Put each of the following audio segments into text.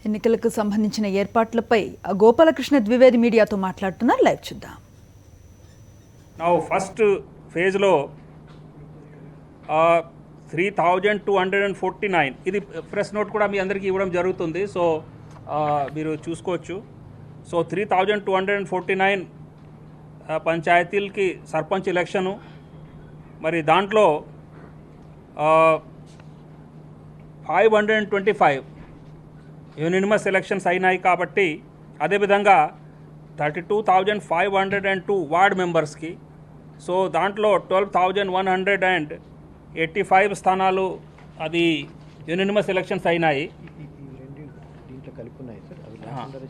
ఎన్నికలకు సంబంధించిన ఏర్పాట్లపై గోపాలకృష్ణ ద్వివేది మీడియాతో మాట్లాడుతున్నారు. లైవ్ చూద్దాం. నౌ ఫస్ట్ ఫేజ్లో 3249 ఇది ప్రెస్ నోట్ కూడా మీ అందరికీ ఇవ్వడం జరుగుతుంది. సో మీరు చూసుకోవచ్చు. సో 3249 పంచాయతీలకి సర్పంచ్ ఎలక్షను, మరి దాంట్లో 525 యూనినిమస్ ఎలక్షన్స్ అయినాయి. కాబట్టి అదేవిధంగా 32,502 వార్డ్ మెంబర్స్కి, సో దాంట్లో 12,185 స్థానాలు అది యూనినిమస్ ఎలక్షన్స్ అయినాయి. దీంట్లో కలిపి ఉన్నాయి సార్, అవి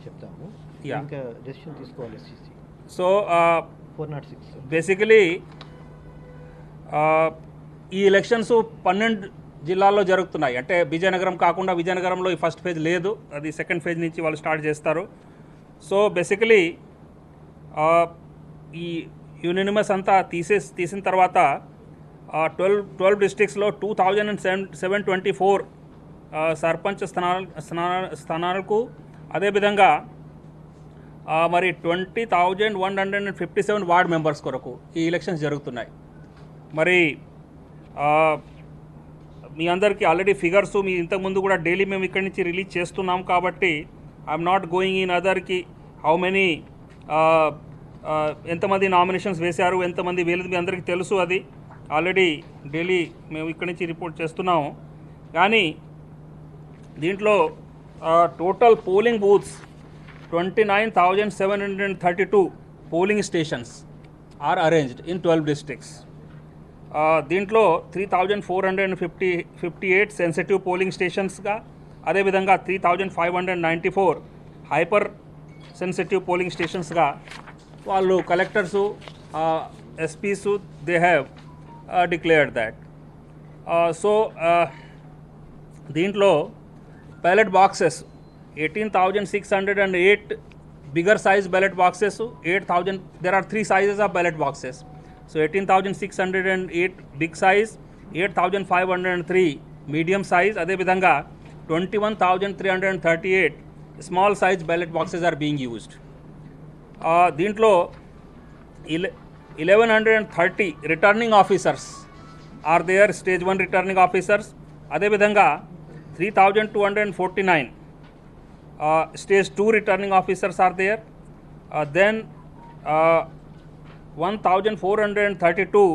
చెప్తాము. ఇంకా డెసిషన్ తీసుకోవాలి. సో 406 బేసికలీ ఈ ఎలక్షన్స్ 12 జిల్లాల్లో జరుగుతున్నాయి. అంటే విజయనగరం కాకుండా, విజయనగరంలో ఈ ఫస్ట్ ఫేజ్ లేదు, అది సెకండ్ ఫేజ్ నుంచి వాళ్ళు స్టార్ట్ చేస్తారు. సో బేసికలీ ఈ యూనినిమస్ అంతా తీసిన తర్వాత 12 డిస్ట్రిక్ట్స్లో 2724 సర్పంచ్ స్థానాలకు, అదేవిధంగా మరి 20,157 వార్డ్ మెంబర్స్ కొరకు ఈ ఎలక్షన్స్ జరుగుతున్నాయి. మరి మీ అందరికీ ఆల్రెడీ ఫిగర్స్ మీ ఇంతకుముందు కూడా డైలీ మేము ఇక్కడి నుంచి రిలీజ్ చేస్తున్నాం. కాబట్టి ఐఎమ్ నాట్ గోయింగ్ ఇన్ అదర్కి హౌ మెనీ ఎంతమంది నామినేషన్స్ వేశారు, ఎంతమంది వేయలేదు, మీ అందరికీ తెలుసు. అది ఆల్రెడీ డైలీ మేము ఇక్కడి నుంచి రిపోర్ట్ చేస్తున్నాము. కానీ దీంట్లో total polling booths 29,732 polling stations are arranged in 12 districts. దీంట్లో 3,458 సెన్సిటివ్ పోలింగ్ స్టేషన్స్గా, అదేవిధంగా 3,594 హైపర్ సెన్సిటివ్ పోలింగ్ స్టేషన్స్గా వాళ్ళు collectors, SPs they have declared that. So దీంట్లో ballot boxes 18,608 bigger size ballot boxes, 8,000 there are 3 sizes of ballot boxes. So 18,608 big size, 8,503 medium size, అదేవిధంగా 21,338 small size ballot boxes are being used. దీంట్లో 1,130 returning officers are there, stage 1 returning officers. అదేవిధంగా 3,249 stage 2 returning officers are there. Then 1,432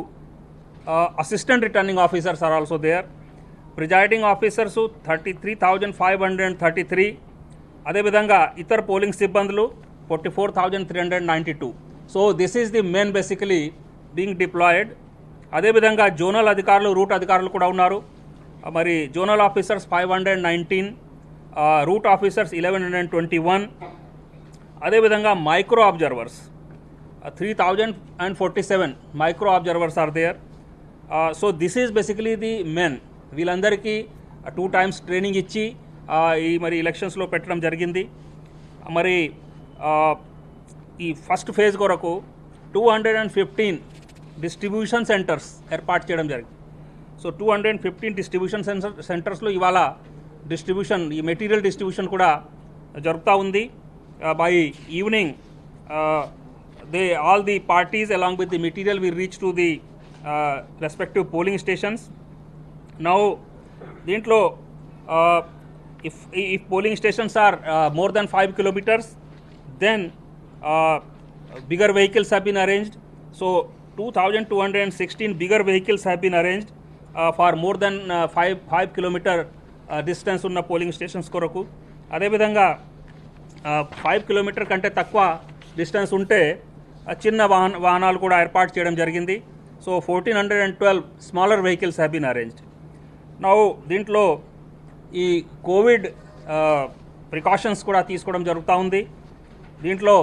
assistant returning officers are also there. Presiding officers 33,533. అదేవిధంగా ఇతర పోలింగ్ సిబ్బందులు 44,392. So this is the main basically being deployed. అదేవిధంగా zonal అధికారులు, route అధికారులు కూడా ఉన్నారు. మరి జోనల్ ఆఫీసర్స్ 519, రూట్ ఆఫీసర్స్ 1,121. అదేవిధంగా micro observers 3,047 micro observers are there. So this is basically the men. వీళ్ళందరికీ 2 times ట్రైనింగ్ ఇచ్చి ఈ మరి ఎలక్షన్స్లో పెట్టడం జరిగింది. మరి ఈ ఫస్ట్ ఫేజ్ కొరకు 215 డిస్ట్రిబ్యూషన్ సెంటర్స్ ఏర్పాటు చేయడం జరిగింది. సో 215 డిస్ట్రిబ్యూషన్ సెంటర్స్లో ఇవాళ డిస్ట్రిబ్యూషన్, ఈ మెటీరియల్ డిస్ట్రిబ్యూషన్ కూడా జరుగుతూ ఉంది. By evening all the parties along with the material will reach to the respective polling stations. Now dintlo if polling stations are more than 5 kilometers, then bigger vehicles have been arranged. So 2,216 bigger vehicles have been arranged for more than 5 kilometer distance ఉన్న polling stations కొరకు. అదేవిధంగా 5 kilometre కంటే తక్కువ distance ఉంటే చిన్న వాహనాలు కూడా ఏర్పాటు చేయడం జరిగింది. So 1,412 smaller vehicles have been arranged. Now దీంట్లో ఈ కోవిడ్ ప్రికాషన్స్ కూడా తీసుకోవడం జరుగుతూ ఉంది. దీంట్లో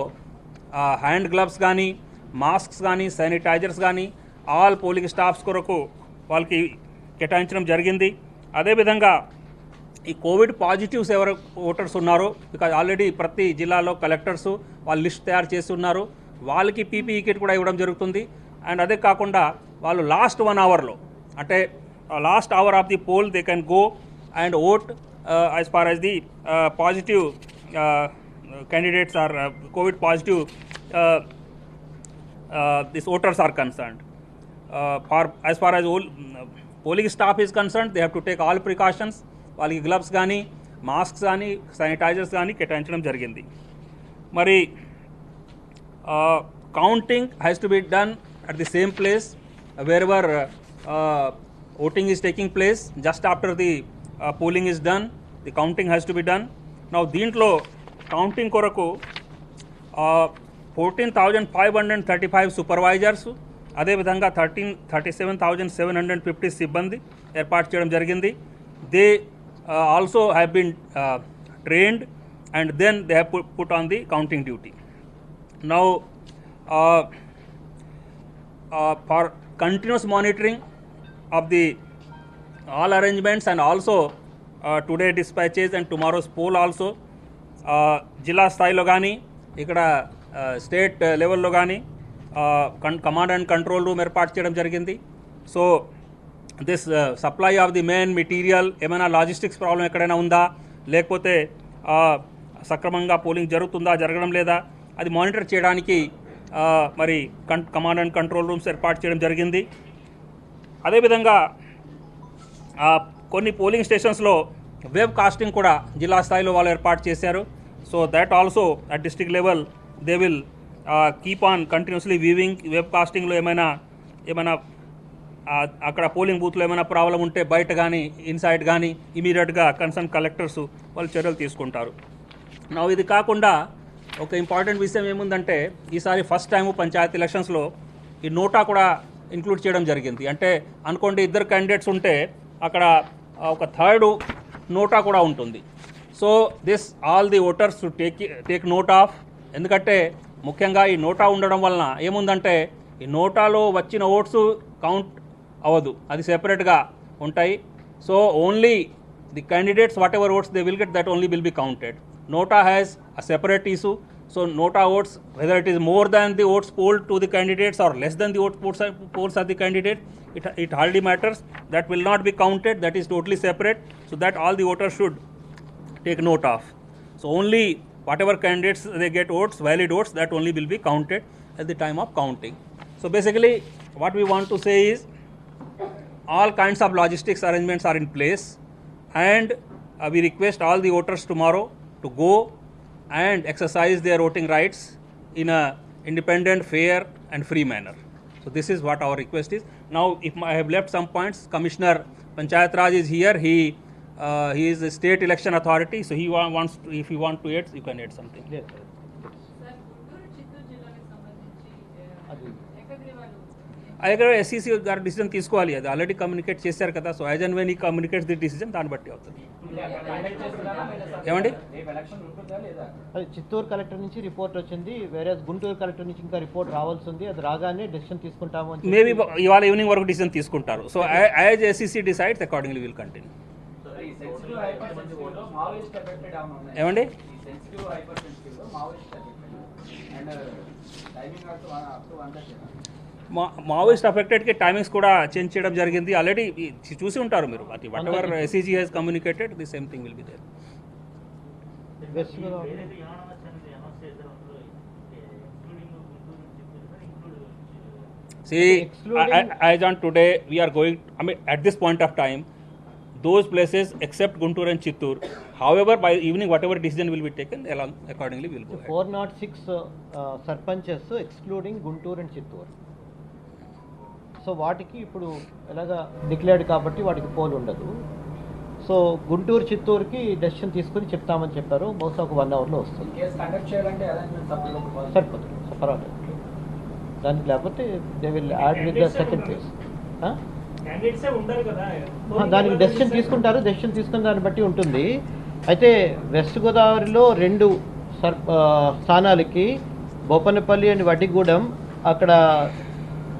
హ్యాండ్ గ్లవ్స్ కానీ, మాస్క్స్ కానీ, శానిటైజర్స్ కానీ ఆల్ పోలింగ్ స్టాఫ్స్ కొరకు వాళ్ళకి కేటాయించడం జరిగింది. అదేవిధంగా ఈ కోవిడ్ పాజిటివ్స్ ఎవరు ఓటర్స్ ఉన్నారో, బికాజ్ ఆల్రెడీ ప్రతి జిల్లాలో కలెక్టర్స్ వాళ్ళు లిస్ట్ తయారు చేసి ఉన్నారు, వాళ్ళకి పీపీఈ కిట్ కూడా ఇవ్వడం జరుగుతుంది. అండ్ అదే కాకుండా వాళ్ళు లాస్ట్ 1 hourలో, అంటే last hour of the poll they can go and vote as far as the positive candidates are COVID positive these voters are concerned. As far as all polling staff is concerned, they have to take all precautions. వాళ్ళకి gloves కానీ masks కానీ sanitizers కానీ కేటాయించడం జరిగింది. మరి counting has to be done at the same place wherever voting is taking place. Just after the polling is done, the counting has to be done. Now దీంట్లో counting కొరకు 14,535 supervisors, అదేవిధంగా 37,750 సిబ్బంది ఏర్పాటు చేయడం జరిగింది. They also have been trained and then they have put on the counting duty. Now for continuous monitoring of the all arrangements and also today dispatches and tomorrow's poll also జిల్లా స్థాయిలో కానీ ఇక్కడ state లెవెల్లో కానీ command and control room ఏర్పాటు చేయడం జరిగింది. So this supply of the main material, ఏమైనా లాజిస్టిక్స్ ప్రాబ్లం ఎక్కడైనా ఉందా, లేకపోతే సక్రమంగా పోలింగ్ జరుగుతుందా జరగడం లేదా, అది మానిటర్ చేయడానికి మరి కమాండ్ అండ్ కంట్రోల్ రూమ్స్ ఏర్పాటు చేయడం జరిగింది. అదేవిధంగా కొన్ని పోలింగ్ స్టేషన్స్లో వెబ్ కాస్టింగ్ కూడా జిల్లా స్థాయిలో వాళ్ళు ఏర్పాటు చేశారు. So that also at district level they will keep on continuously viewing. Web కాస్టింగ్లో ఏమైనా అక్కడ పోలింగ్ బూత్లో ఏమైనా ప్రాబ్లం ఉంటే బయట కానీ ఇన్సైడ్ కానీ ఇమీడియట్గా కన్సర్న్ కలెక్టర్స్ వాళ్ళు చర్యలు తీసుకుంటారు. నా ఇది కాకుండా ఒక ఇంపార్టెంట్ విషయం ఏముందంటే, ఈసారి ఫస్ట్ టైము పంచాయతీ ఎలక్షన్స్లో ఈ నోటా కూడా ఇంక్లూడ్ చేయడం జరిగింది. అంటే అనుకోండి ఇద్దరు క్యాండిడేట్స్ ఉంటే అక్కడ ఒక థర్డ్ నోటా కూడా ఉంటుంది. So this all the voters to take note of. ఎందుకంటే ముఖ్యంగా ఈ నోటా ఉండడం వలన ఏముందంటే, ఈ నోటాలో వచ్చిన ఓట్స్ కౌంట్ అవ్వదు, అది సెపరేట్గా ఉంటాయి. So only the candidates whatever votes they will get, that only will be counted. Nota has a separate issue. So Nota votes, whether it is more than the votes polled to the candidates or less than the polls of the candidate, it hardly matters. That will not be counted. That is totally separate. So that all the voters should take note of. So only whatever candidates they get votes, valid votes, that only will be counted at the time of counting. So basically what we want to say is all kinds of logistics arrangements are in place, and we request all the voters tomorrow to go and exercise their voting rights in a independent, fair and free manner. So this is what our request is. Now if I have left some points, Commissioner Panchayat Raj is here. He is the state election authority, so he wants to, if you want to add, you can add something. Yes, sir. అక్కడ ఎస్సీసీ గారు decision తీసుకోవాలి, అది already communicate చేశారు కదా. So as and when ఈ communicates the decision, దాన్ని బట్టి అవుతుంది. ఏమండి, అది చిత్తూరు కలెక్టర్ నుంచి రిపోర్ట్ వచ్చింది, వేరే గుంటూరు కలెక్టర్ నుంచి ఇంకా రిపోర్ట్ రావాల్సి ఉంది. అది రాగానే డెసిషన్ తీసుకుంటాము అని మేబీ ఇవాళ ఈవినింగ్ వరకు డిసిజన్ తీసుకుంటారు. So as SEC decides accordingly will continue. ఏమండి, మావోయిస్ట్ అఫెక్టెడ్కి టైమింగ్స్ కూడా చేంజ్ చేయడం జరిగింది. ఆల్రెడీ చూసి ఉంటారు మీరు. అది whatever SEC has communicated, the same thing will be there. See, as on today, we are going, I mean, at this point of time, those places except Guntur and Chittur, however, by evening, whatever decision will be taken, along accordingly we will go ahead. 406 sarpanches excluding Guntur and Chittoor. So వాటికి ఇప్పుడు ఎలాగా declared కాబట్టి వాటికి pole ఉండదు. So Guntur చిత్తూరుకి decision తీసుకుని చెప్తామని చెప్పారు. బహుశా ఒక 1 అవర్లో వస్తుంది. సరిపోతుంది, పర్వాలేదు. దానికి లేకపోతే they will add with the second phase. దానికి డెసిషన్ తీసుకుంటారు. డెసిషన్ తీసుకున్న దాన్ని బట్టి ఉంటుంది. అయితే వెస్ట్ గోదావరిలో 2 స్థానాలకి బోపనపల్లి అండ్ వడ్డిగూడెం, అక్కడ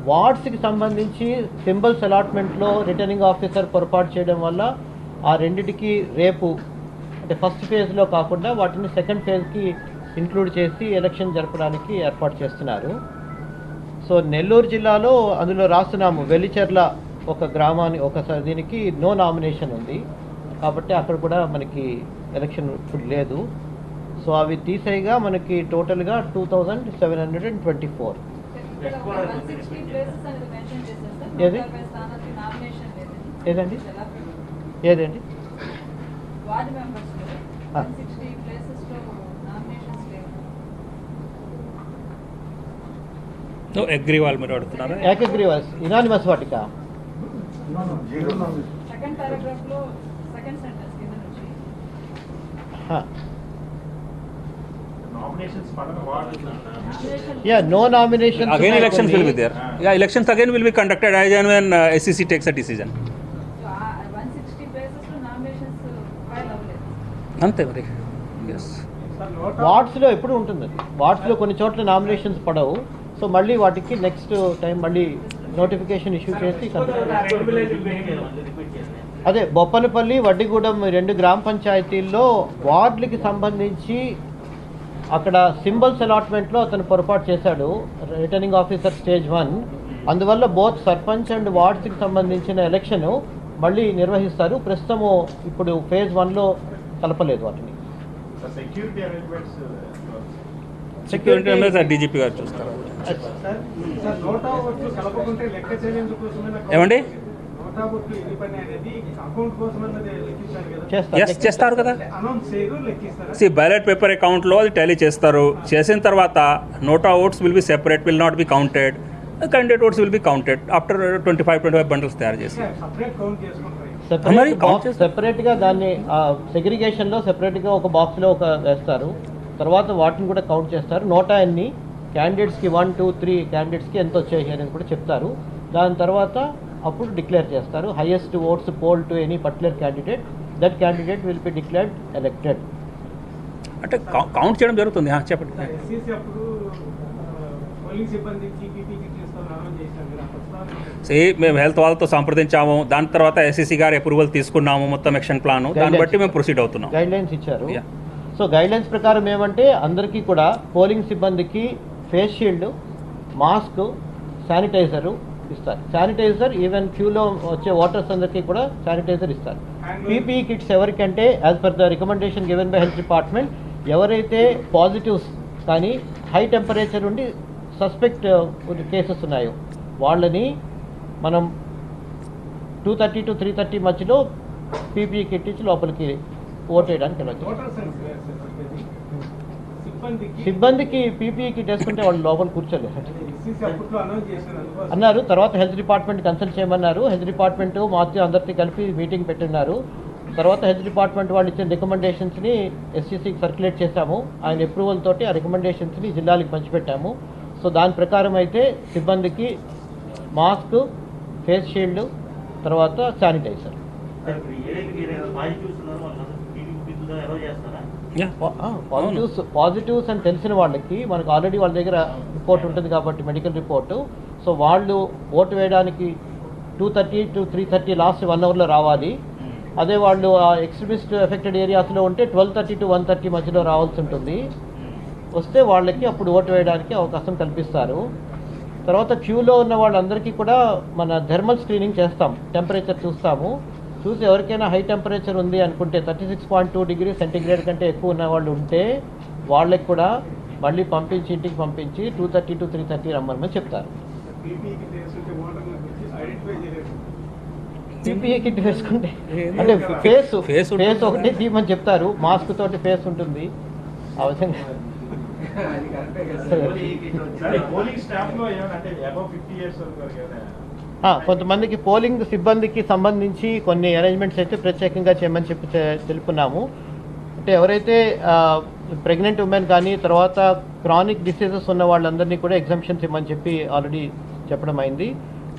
వార్డ్స్కి సంబంధించి సింబల్స్ అలాట్మెంట్లో రిటర్నింగ్ ఆఫీసర్ పొరపాటు చేయడం వల్ల ఆ రెండిటికి రేపు, అంటే ఫస్ట్ ఫేజ్లో కాకుండా వాటిని సెకండ్ ఫేజ్కి ఇంక్లూడ్ చేసి ఎలక్షన్ జరపడానికి ఏర్పాటు చేస్తున్నారు. సో నెల్లూరు జిల్లాలో అందులో రాస్తున్నాము, వెల్లిచెర్ల ఒక గ్రామాన్ని, ఒక దీనికి నో నామినేషన్ ఉంది. కాబట్టి అక్కడ కూడా మనకి ఎలక్షన్ ఇప్పుడు లేదు. సో అవి తీసేయగా మనకి టోటల్గా 2724. ఏది ఏదండి ఏదండి అగ్రి వాళ్ళు మీరు అడుగుతున్నారా? ఏకగ్రీవాస్ unanimous Vatika? Yeah, no nominations. Again elections will be there. Yeah, elections again will be conducted as and when SEC takes a decision. అంతే మరి. Yes. వార్డ్స్లో ఎప్పుడు ఉంటుంది అది. వార్డ్స్లో కొన్ని చోట్ల నామినేషన్స్ పడవు. సో మళ్ళీ వాటికి నెక్స్ట్ టైం మళ్ళీ నోటిఫికేషన్ ఇష్యూ చేసి అదే బొప్పనపల్లి వడ్డిగూడెం 2 గ్రామ పంచాయతీల్లో వార్డులకి సంబంధించి అక్కడ సింబల్స్ అలాట్మెంట్లో అతను పొరపాటు చేశాడు, రిటర్నింగ్ ఆఫీసర్ స్టేజ్ 1. అందువల్ల బోత్ సర్పంచ్ అండ్ వార్డ్స్కి సంబంధించిన ఎలక్షన్ మళ్ళీ నిర్వహిస్తారు. ప్రస్తుతము ఇప్పుడు ఫేజ్ 1లో కలపలేదు వాటిని. సెక్యూరిటీ అనేది డీజీపీ గారు చూస్తారు. ఏమండి చేస్తారు కదా. బ్యాలెట్ పేపర్ అకౌంట్లో అది టాలీ చేస్తారు. చేసిన తర్వాత NOTA votes will be separate, will not be counted. Candidate votes will be counted after 25 bundles తయారు చేసి సెపరేట్గా దాన్ని సెగ్రిగేషన్లో సెపరేట్గా ఒక బాక్స్లో ఒక వేస్తారు. తర్వాత వాటిని కూడా కౌంట్ చేస్తారు. నోటా ఎన్ని క్యాండిడేట్స్కి 1, 2, 3 క్యాండిడేట్స్కి ఎంత వచ్చాయి అనేది కూడా చెప్తారు. దాని తర్వాత అప్పుడు డిక్లేర్ చేస్తారు. Highest oats pole to any particular candidate, that candidate will be declared elected. అంటే కౌంట్ చేయడం జరుగుతుంది. చెప్పండి. మేము హెల్త్ వాళ్ళతో సంప్రదించాము. దాని తర్వాత ఎస్సీసీ గారి అప్రూవల్ తీసుకున్నాము. మొత్తం యాక్షన్ ప్లాన్ దాన్ని బట్టి మేము ప్రొసీడ్ అవుతున్నాం. గైడ్ లైన్స్ ఇచ్చారు. సో గైడ్ లైన్స్ ప్రకారం ఏమంటే అందరికీ కూడా పోలింగ్ సిబ్బందికి ఫేస్ షీల్డ్, మాస్క్, శానిటైజరు ఇస్తారు. శానిటైజర్ ఈవెన్ క్యూలో వచ్చే ఓటర్స్ అందరికీ కూడా శానిటైజర్ ఇస్తారు. పీపీఈ కిట్స్ ఎవరికంటే as per the recommendation given by health department ఎవరైతే పాజిటివ్స్ కానీ హై టెంపరేచర్ ఉండి సస్పెక్ట్ కేసెస్ ఉన్నాయో వాళ్ళని మనం 2:30 to 3:30 మధ్యలో పీపీఈ కిట్ ఇచ్చి లోపలికి ఓట్ వేయడానికి వెళ్ళచ్చు. సిబ్బందికి పీపీఈ కిట్ వేసుకుంటే వాళ్ళు లోపల కూర్చోలేదు అన్నారు. తర్వాత హెల్త్ డిపార్ట్మెంట్ కన్సల్ట్ చేయమన్నారు. హెల్త్ డిపార్ట్మెంట్ మాతో అందరికీ కలిపి మీటింగ్ పెట్టిన్నారు. తర్వాత హెల్త్ డిపార్ట్మెంట్ వాళ్ళు ఇచ్చిన రికమెండేషన్స్ని ఎస్సీసీకి సర్క్యులేట్ చేశాము. ఆయన అప్రూవల్ తోటి ఆ రికమెండేషన్స్ని జిల్లాలకు పంచిపెట్టాము. సో దాని ప్రకారం అయితే సిబ్బందికి మాస్క్, ఫేస్ షీల్డ్, తర్వాత శానిటైజర్. పాజిటివ్స్ అని తెలిసిన వాళ్ళకి మనకు ఆల్రెడీ వాళ్ళ దగ్గర రిపోర్ట్ ఉంటుంది కాబట్టి మెడికల్ రిపోర్టు. సో వాళ్ళు ఓటు వేయడానికి 2:30 to 3:30 లాస్ట్ 1 అవర్లో రావాలి. అదే వాళ్ళు ఆ ఎక్స్ట్రీమిస్ట్ ఎఫెక్టెడ్ ఏరియాస్లో ఉంటే 12:30 to 1:30 మధ్యలో రావాల్సి ఉంటుంది. వస్తే వాళ్ళకి అప్పుడు ఓటు వేయడానికి అవకాశం కల్పిస్తారు. తర్వాత క్యూలో ఉన్న వాళ్ళందరికీ కూడా మన థర్మల్ స్క్రీనింగ్ చేస్తాం. టెంపరేచర్ చూస్తాము. చూసి ఎవరికైనా హై టెంపరేచర్ ఉంది అనుకుంటే 36.2 degrees సెంటీగ్రేడ్ కంటే ఎక్కువ ఉన్న వాళ్ళు ఉంటే వాళ్ళకి కూడా మళ్ళీ పంపించి ఇంటికి పంపించి 2:30 to 3:30 రమ్మని చెప్తారు. పీపీఈ కిట్ వేసుకుంటే అంటే ఫేస్ ఒకటి తీయమని చెప్తారు. మాస్క్ తోటి ఫేస్ ఉంటుంది. ఆ విధంగా కొంతమందికి పోలింగ్ సిబ్బందికి సంబంధించి కొన్ని అరేంజ్మెంట్స్ అయితే ప్రత్యేకంగా చేయమని చెప్పి తెలుపున్నాము. అంటే ఎవరైతే ప్రెగ్నెంట్ ఉమెన్ కానీ తర్వాత క్రానిక్ డిసీజెస్ ఉన్న వాళ్ళందరినీ కూడా ఎగ్జామ్షన్స్ ఇవ్వమని చెప్పి ఆల్రెడీ చెప్పడం అయింది.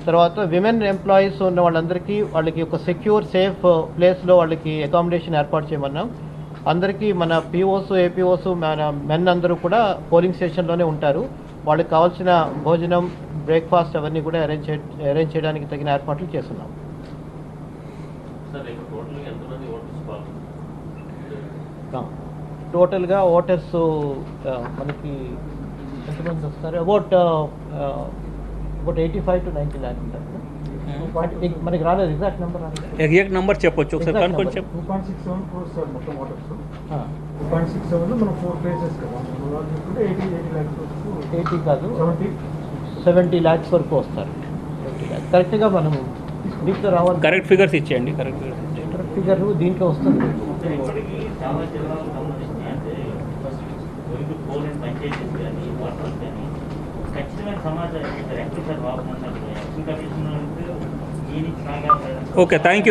తర్వాత విమెన్ ఎంప్లాయీస్ ఉన్న వాళ్ళందరికీ వాళ్ళకి ఒక సెక్యూర్ సేఫ్ ప్లేస్లో వాళ్ళకి అకామిడేషన్ ఏర్పాటు చేయమన్నాం. అందరికీ మన పీఓస్, ఏపీఓస్, మన మెన్ అందరూ కూడా పోలింగ్ స్టేషన్లోనే ఉంటారు. వాళ్ళకి కావాల్సిన భోజనం, బ్రేక్ఫాస్ట్ అవన్నీ కూడా అరేంజ్ చేయడానికి తగిన ఏర్పాట్లు చేస్తున్నాం. టోటల్గా ఓటర్స్ మనకి ఎంతమంది వస్తారు? అబౌట్ 85 to 90 lakhs ఉంటారు. మనకి రాలేదు ఎగ్జాక్ట్ నెంబర్ రాలేదు. ఎగ్జాక్ట్ నెంబర్ చెప్పొచ్చు ఒకసారి Exact కనుక్కొని number. చెప్పు. 2.67 crores సార్ మొత్తం వాటర్స్. 2.67 మనం 4 phases కదా. మనం చూసుకుంటే 80 lakhs వరకు 80 కాదు 70 lakhs వరకు వస్తారు. కరెక్ట్గా మనం దీంట్లో రావాలి. కరెక్ట్ ఫిగర్స్ ఇచ్చేయండి. కరెక్ట్ కరెక్ట్ ఫిగర్ దీంట్లో వస్తుంది. ఇప్పటికీ చాలా జిల్లాలకు సంబంధించి అంటే గోయింగ్ పోలింగ్ పంచాయతీస్ కానీ వాటర్స్ కానీ ఖచ్చితమైన సమాచారం రెక్టిఫైర్ వాపస్ యాక్షన్ కమిషన్ దీనికి సాగా ఓకే, థ్యాంక్ యూ.